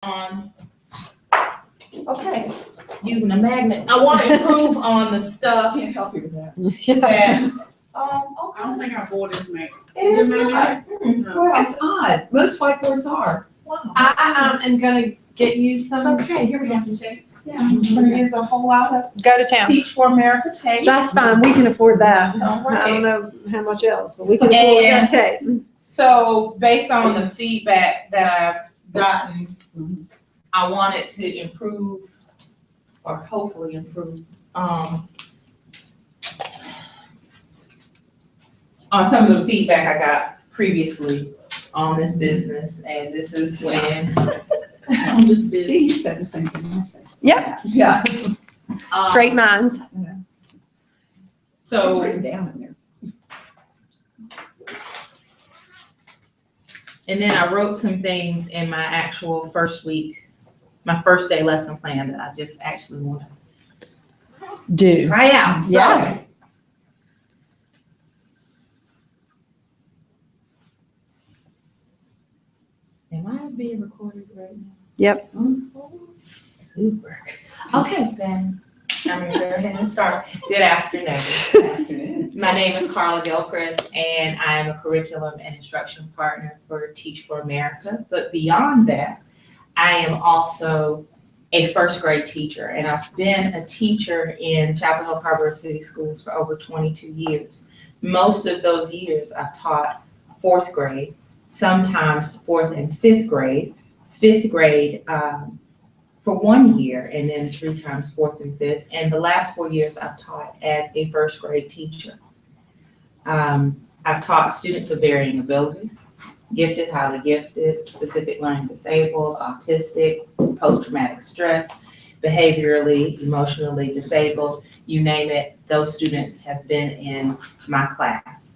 on, okay, using a magnet. I want to improve on the stuff Can't help you with that. that, okay. I don't think our board is made. It is Is it not. Well, it's odd. Most whiteboards are. Wow. I am gonna get you It's some. okay, here we go. Some tape. Yeah, I'm gonna use a whole lot of Go to town. Teach for America tape. That's fine. We can afford that. All I don't right. know how much else, but we can afford that tape. So based on the feedback that I've gotten, I wanted to improve, or hopefully improve, on some of the feedback I got previously on this business, and this is when. See, you said the same thing I said. Yep. Yeah. Great minds. It's So, written down in there. and then I wrote some things in my actual first week, my first day lesson plan that I just actually want to Do. try out. So, Yeah. am I being recorded right now? Yep. Super. Okay, then I'm gonna go ahead and start. Good afternoon. My name is Carla Gilchrist, and I am a curriculum and instruction partner for Teach for America. But beyond that, I am also a first grade teacher, and I've been a teacher in Chapel Hill Harbor City Schools for over 22 years. Most of those years I've taught fourth grade, sometimes fourth and fifth grade. Fifth grade for 1 year, and then 3 times fourth and fifth. And the last 4 years I've taught as a first grade teacher. I've taught students of varying abilities, gifted, highly gifted, specific learning disabled, autistic, post-traumatic stress, behaviorally, emotionally disabled, you name it, those students have been in my class.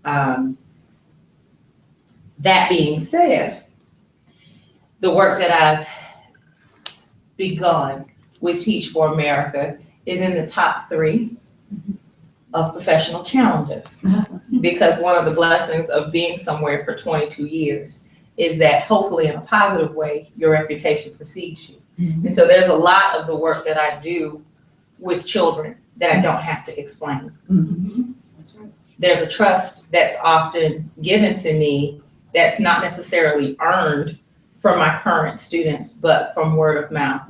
That being said, the work that I've begun with Teach for America is in the top 3 of professional challenges. Because one of the blessings of being somewhere for 22 years is that hopefully in a positive way, your reputation precedes you. And so there's a lot of the work that I do with children that I don't have to explain. That's right. There's a trust that's often given to me that's not necessarily earned from my current students, but from word of mouth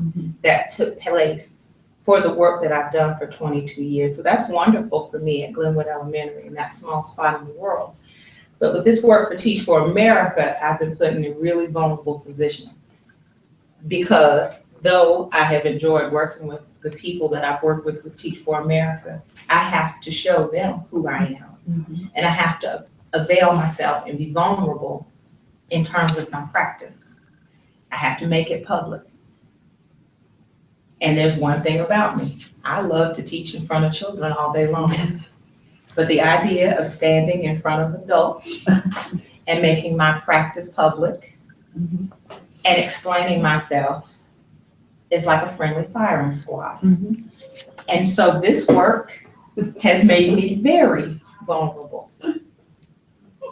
that took place for the work that I've done for 22 years. So that's wonderful for me at Glenwood Elementary in that small spot in the world. But with this work for Teach for America, I've been put in a really vulnerable position because though I have enjoyed working with the people that I've worked with Teach for America, I have to show them who I am. And I have to avail myself and be vulnerable in terms of my practice. I have to make it public. And there's one thing about me. I love to teach in front of children all day long. But the idea of standing in front of adults and making my practice public and explaining myself is like a friendly firing squad. And so this work has made me very vulnerable.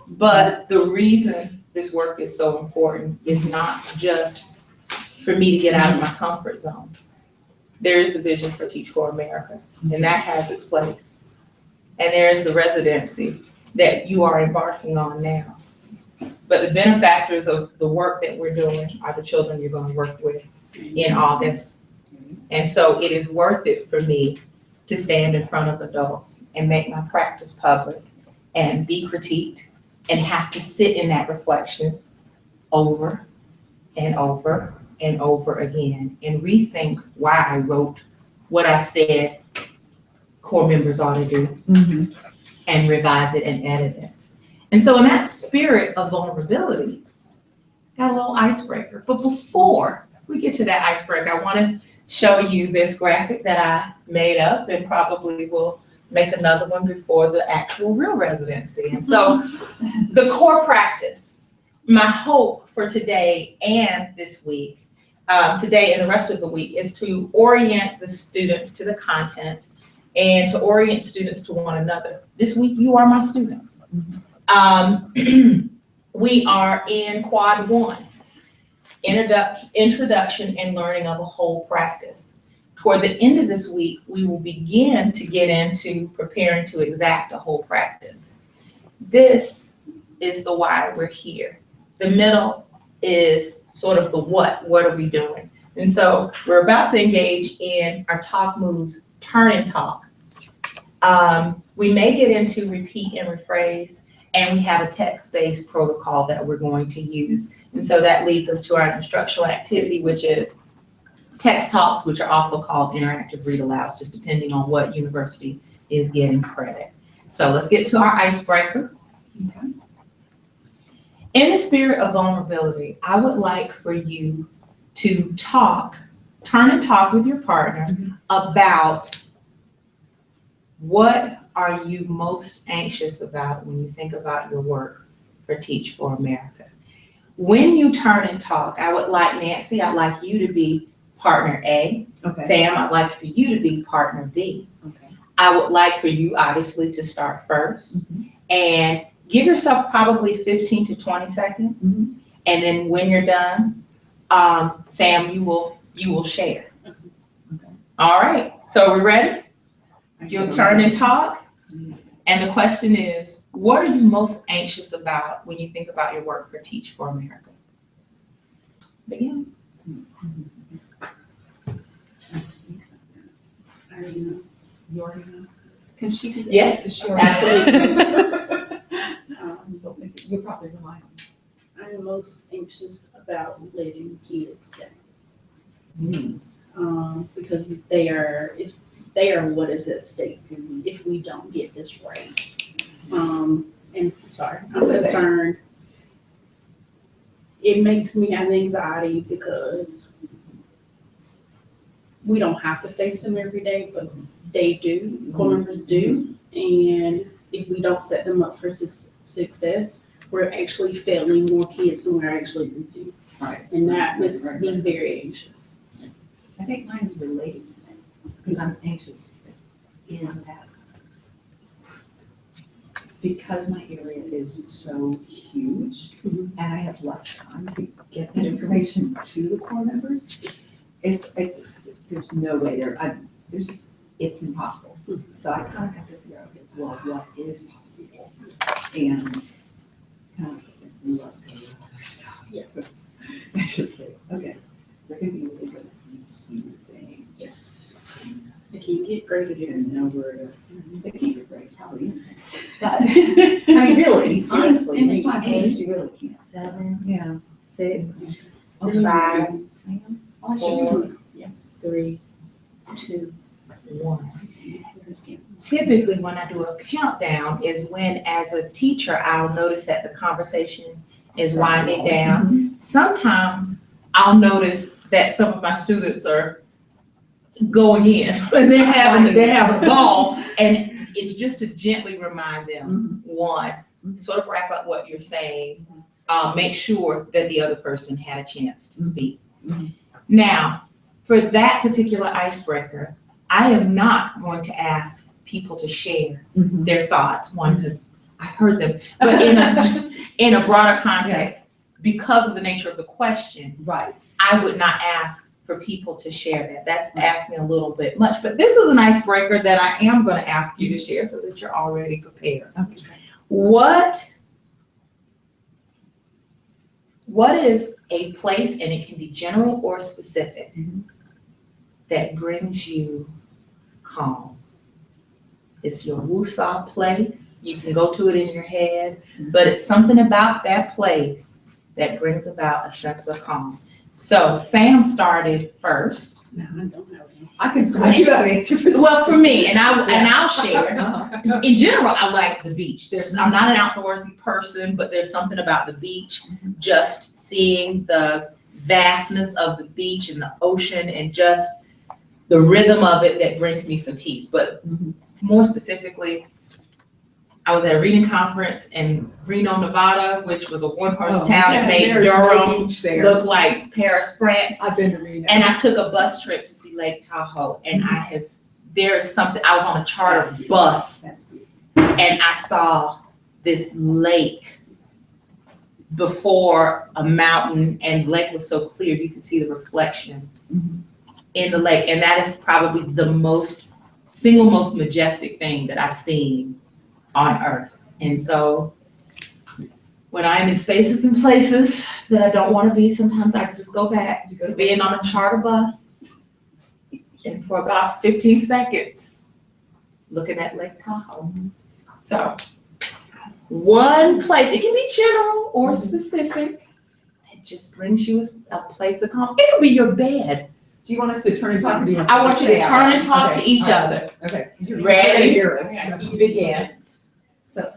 But the reason this work is so important is not just for me to get out of my comfort zone. There is the vision for Teach for America, and that has its place. And there is the residency that you are embarking on now. But the benefactors of the work that we're doing are the children you're going to work with in August. And so it is worth it for me to stand in front of adults and make my practice public and be critiqued and have to sit in that reflection over and over and over again and rethink why I wrote what I said core members ought to do and revise it and edit it. And so in that spirit of vulnerability, got a little icebreaker. But before we get to that icebreaker, I want to show you this graphic that I made up and probably will make another one before the actual real residency. And so the core practice, my hope for today and this week, today and the rest of the week, is to orient the students to the content and to orient students to one another. This week, you are my students. We are in quad 1. introduction and learning of a whole practice. Toward the end of this week, we will begin to get into preparing to exact a whole practice. This is the why we're here. The middle is sort of the what are we doing? And so we're about to engage in our talk moves, turn and talk. We may get into repeat and rephrase, and we have a text-based protocol that we're going to use. And so that leads us to our instructional activity, which is text talks, which are also called interactive read-alouds, just depending on what university is getting credit. So let's get to our icebreaker. Okay. In the spirit of vulnerability, I would like for you to turn and talk with your partner about what are you most anxious about when you think about your work for Teach for America. When you turn and talk, I would like, Nancy, I'd like you to be partner A. Okay. Sam, I'd like for you to be partner B. Okay. I would like for you, obviously, to start first and give yourself probably 15 to 20 seconds. And then when you're done, Sam, you will share. Okay. All right, so are we ready? You'll turn and talk. And the question is, what are you most anxious about when you think about your work for Teach for America? Begin. I already know. You already know? Can she do that? Yeah, Because she already absolutely. I'm still thinking, you're probably relying on I'm most anxious about letting kids stay. me. Because they are what is at stake if we don't get this right. And sorry, I'm That's okay. concerned. It makes me have anxiety because we don't have to face them every day, but they do, core members do. And if we don't set them up for success, we're actually failing more kids than we're actually reaching. Right. And that makes me very anxious. I think mine is related to that, because I'm anxious in that. Because my area is so huge and I have less time to get that information to the core members, there's no way it's impossible. So I kind of have to figure out, well, what is possible? And kind of love the other stuff. Yeah. I just say, okay, we're gonna be really good at these speed things. Yes. They can get graded in. And know where to, they keep it great, probably. But, I mean, really, honestly, And in 5 years, you really can't. 7, Yeah. 6, Okay. 5, Oh, Four. Yes. 3, 2, 1. Typically, when I do a countdown is when, as a teacher, I'll notice that the conversation is winding down. Sometimes I'll notice that some of my students are going in and they're having a ball, and it's just to gently remind them, one, sort of wrap up what you're saying, make sure that the other person had a chance to speak. Now, for that particular icebreaker, I am not going to ask people to share their thoughts, one, because I heard them, but in a broader context, because of the nature of the question, Right. I would not ask for people to share that. That's asking a little bit much, but this is an icebreaker that I am going to ask you to share so that you're already prepared. Okay. What is a place, and it can be general or specific, that brings you calm? It's your woosah place. You can go to it in your head, but it's something about that place that brings about a sense of calm. So Sam started first. No, I don't have an answer. I do have an answer for this. Well, for me, and I'll share. In general, I like the beach. I'm not an outdoorsy person, but there's something about the beach, just seeing the vastness of the beach and the ocean and just the rhythm of it that brings me some peace. But more specifically, I was at a reading conference in Reno, Nevada, which was a one-horse town that made Durham look like Paris, France. I've been to Reno. And I took a bus trip to see Lake Tahoe, and I was on a charter bus, That's beautiful. and I saw this lake before a mountain, and the lake was so clear you could see the reflection in the lake. And that is probably the single most majestic thing that I've seen on earth. And so when I'm in spaces and places that I don't want to be, sometimes I can just go back to being on a charter bus and for about 15 seconds looking at Lake Tahoe. So one place, it can be general or specific, it just brings you a place of calm. It could be your bed. Do you want us to turn and talk, or do you want? I want you to turn and talk to each other. Okay. Ready? Hear us. Begin. So,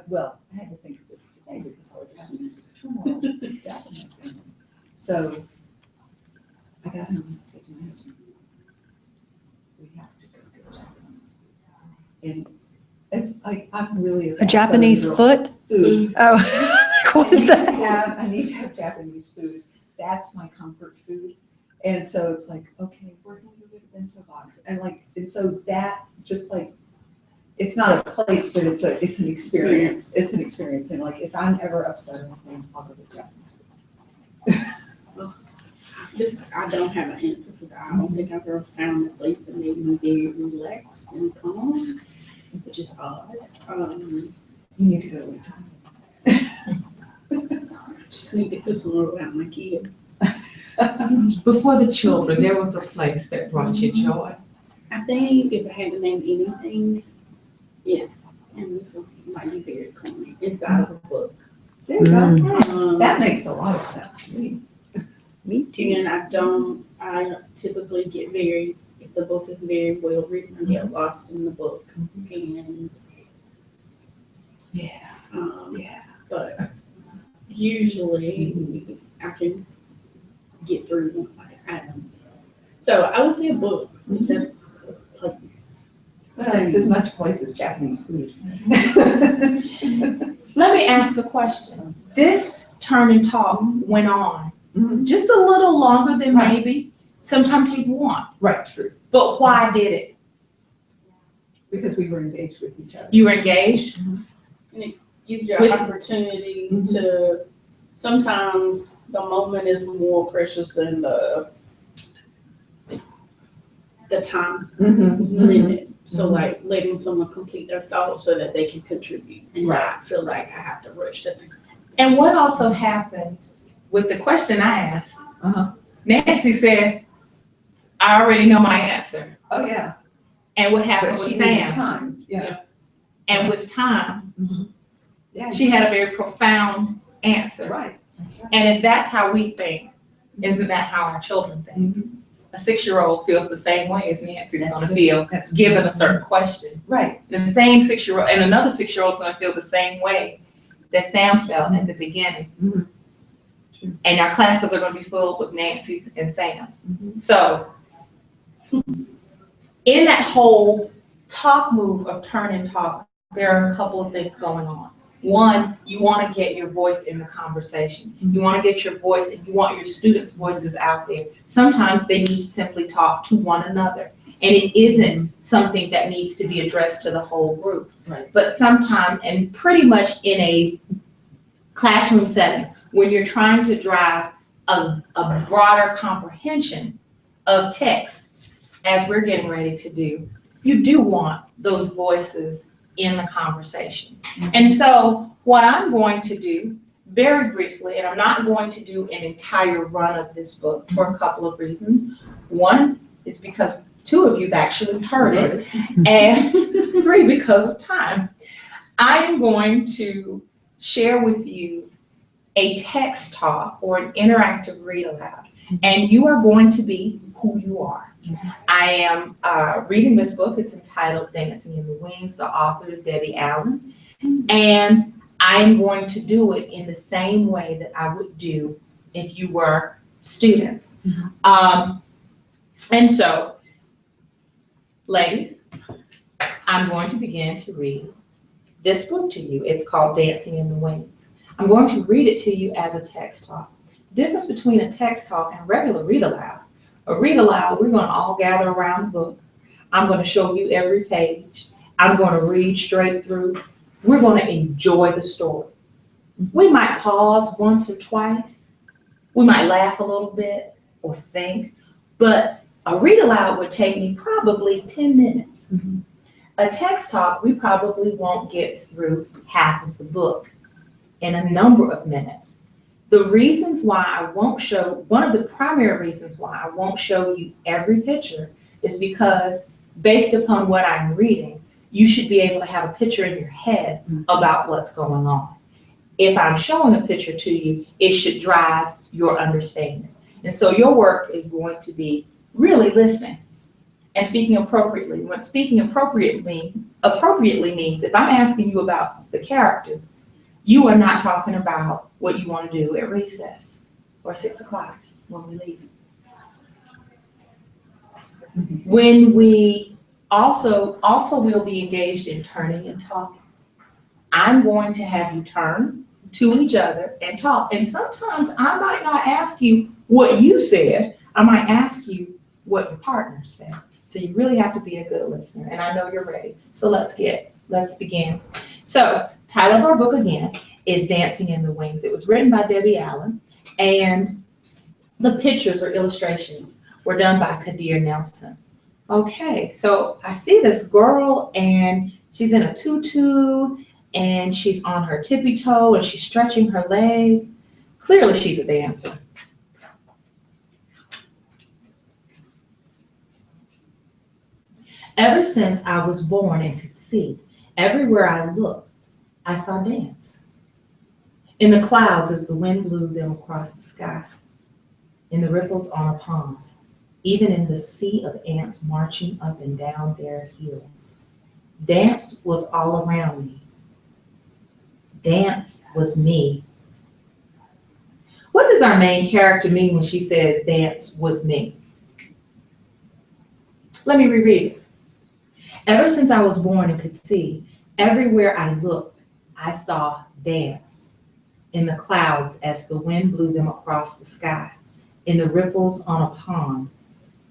well, I had to think of this today because I was having this turmoil with this death in my family. So I got home and I said to my husband, we have to go get Japanese. And it's like, I'm really A Japanese foot? food. Oh, what is that? I need to have Japanese food. That's my comfort food. And so it's like, okay, we're going to get a bento box. And so that just like, it's not a place, but it's an experience. It's an experience. And like, if I'm ever upset or anything, I'll go to Japanese food. I don't have an answer for that. I don't think I've ever found a place that made me very relaxed and calm, which is odd. You need to go to Japan. Just need to put some more around my kid. Before the children, there was a place that brought you joy. I think if I had to name anything, yes, and this might be very corny, inside of a book. There you go. That makes a lot of sense to me. Me too. And I typically get if the book is very well written, I get lost in the book. And Yeah. But usually I can get through like I don't know. So I would say a book. It's just a place. Well, it's as much place as Japanese food. Let me ask a question. This turn and talk went on just a little longer than maybe sometimes you'd want. Right, true. But why did it? Because we were engaged with each other. You were engaged? Gives you an opportunity to, sometimes the moment is more precious than the time limit. So like letting someone complete their thoughts so that they can contribute and not feel like I have to rush to think. And what also happened with the question I asked, Nancy said, I already know my answer. Oh, yeah. And what happened But with she needed Sam? time. Yeah. And with time, Yeah. she had a very profound answer. Right. That's right. And if that's how we think, isn't that how our children think? A 6-year-old feels the same way as Nancy's That's going to good. feel That's given good. a certain question. Right. And the same 6-year-old, and another 6-year-old's going to feel the same way that Sam felt at the beginning. True. And our classes are going to be full with Nancy's and Sam's. So in that whole talk move of turn and talk, there are a couple of things going on. One, you want to get your voice in the conversation. You want to get your voice and you want your students' voices out there. Sometimes they need to simply talk to one another. And it isn't something that needs to be addressed to the whole group. Right. But sometimes, and pretty much in a classroom setting, when you're trying to drive a broader comprehension of text, as we're getting ready to do, you do want those voices in the conversation. And so what I'm going to do very briefly, and I'm not going to do an entire run of this book for a couple of reasons. One is because 2 of you've actually heard it, and 3, because of time. I am going to share with you a text talk or an interactive read aloud, and you are going to be who you are. I am reading this book. It's entitled Dancing in the Wings. The author is Debbie Allen. And I am going to do it in the same way that I would do if you were students. And so, ladies, I'm going to begin to read this book to you. It's called Dancing in the Wings. I'm going to read it to you as a text talk. The difference between a text talk and a regular read aloud. A read aloud, we're going to all gather around the book. I'm going to show you every page. I'm going to read straight through. We're going to enjoy the story. We might pause once or twice. We might laugh a little bit or think, but a read aloud would take me probably 10 minutes. Mhm. A text talk, we probably won't get through half of the book in a number of minutes. The reasons why I won't show, one of the primary reasons why I won't show you every picture is because based upon what I'm reading, you should be able to have a picture in your head about what's going on. If I'm showing a picture to you, it should drive your understanding. And so your work is going to be really listening and speaking appropriately. What speaking appropriately means if I'm asking you about the character, you are not talking about what you want to do at recess or 6 o'clock when we leave. When we also will be engaged in turning and talking. I'm going to have you turn to each other and talk. And sometimes I might not ask you what you said. I might ask you what your partner said. So you really have to be a good listener. And I know you're ready. So let's begin. So title of our book again is Dancing in the Wings. It was written by Debbie Allen, and the pictures or illustrations were done by Kadir Nelson. Okay, so I see this girl and she's in a tutu and she's on her tippy toe and she's stretching her leg. Clearly she's a dancer. Ever since I was born and could see, everywhere I looked, I saw dance. In the clouds as the wind blew them across the sky, in the ripples on a pond, even in the sea of ants marching up and down their heels. Dance was all around me. Dance was me. What does our main character mean when she says dance was me? Let me reread it. Ever since I was born and could see, everywhere I looked, I saw dance. In the clouds as the wind blew them across the sky, in the ripples on a pond,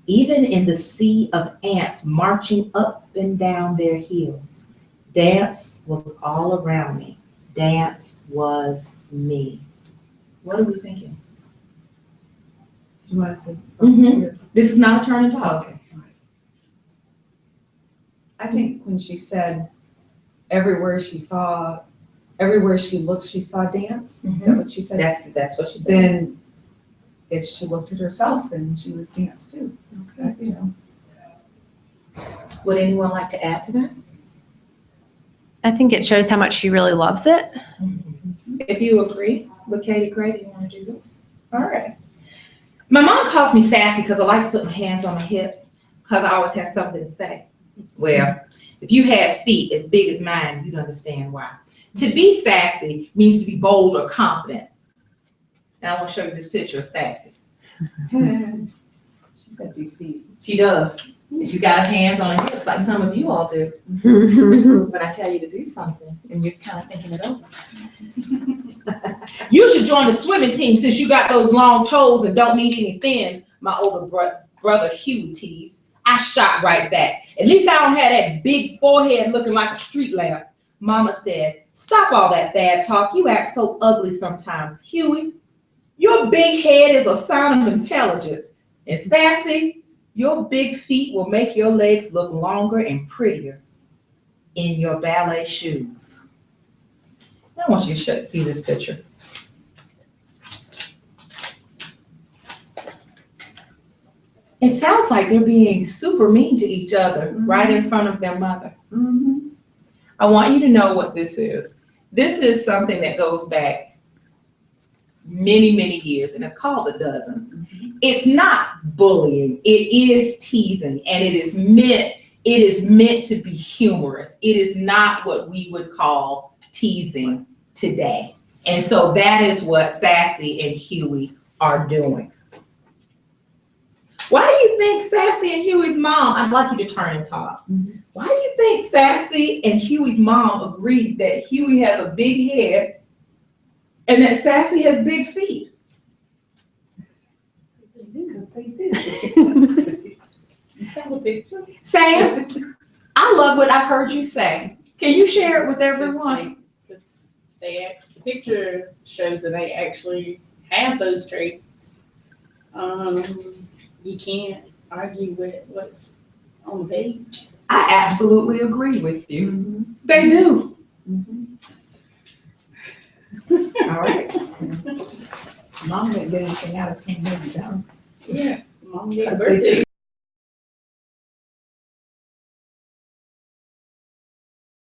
even in the sea of ants marching up and down their heels. Dance was all around me. Dance was me. What are we thinking? Do you want to say? This is not a turn and talk. Okay. I think when she said everywhere she looked, she saw dance. Is that what she said? That's what she said. Then if she looked at herself, then she was dance too. Okay. You know. Would anyone like to add to that? I think it shows how much she really loves it. If you agree with Katie Gray, do you want to do this? All right. My mom calls me sassy because I like to put my hands on my hips because I always have something to say. Well, if you had feet as big as mine, you'd understand why. To be sassy means to be bold or confident. And I want to show you this picture of Sassy. She's got big feet. She does. And she's got her hands on her hips like some of you all do. When I tell you to do something and you're kind of thinking it over. You should join the swimming team since you got those long toes and don't need any fins, my older brother Hugh teased. I shot right back. At least I don't have that big forehead looking like a street lamp. Mama said, stop all that bad talk. You act so ugly sometimes, Huey. Your big head is a sign of intelligence. And Sassy, your big feet will make your legs look longer and prettier in your ballet shoes. I want you to see this picture. It sounds like they're being super mean to each other right in front of their mother. I want you to know what this is. This is something that goes back many, many years, and it's called the Dozens. It's not bullying. It is teasing, and it is meant to be humorous. It is not what we would call teasing today. And so that is what Sassy and Huey are doing. Why do you think Sassy and Huey's mom, I'd like you to turn and talk. Why do you think Sassy and Huey's mom agreed that Huey has a big head and that Sassy has big feet? Because they do. Sam, I love what I heard you say. Can you share it with everyone? They picture shows that they actually have those traits, you can't argue with what's on the page. I absolutely agree with you. Mm-hmm. They do. All right. Mom didn't get anything out of seeing them, though. Yeah, mom gave Because birth they to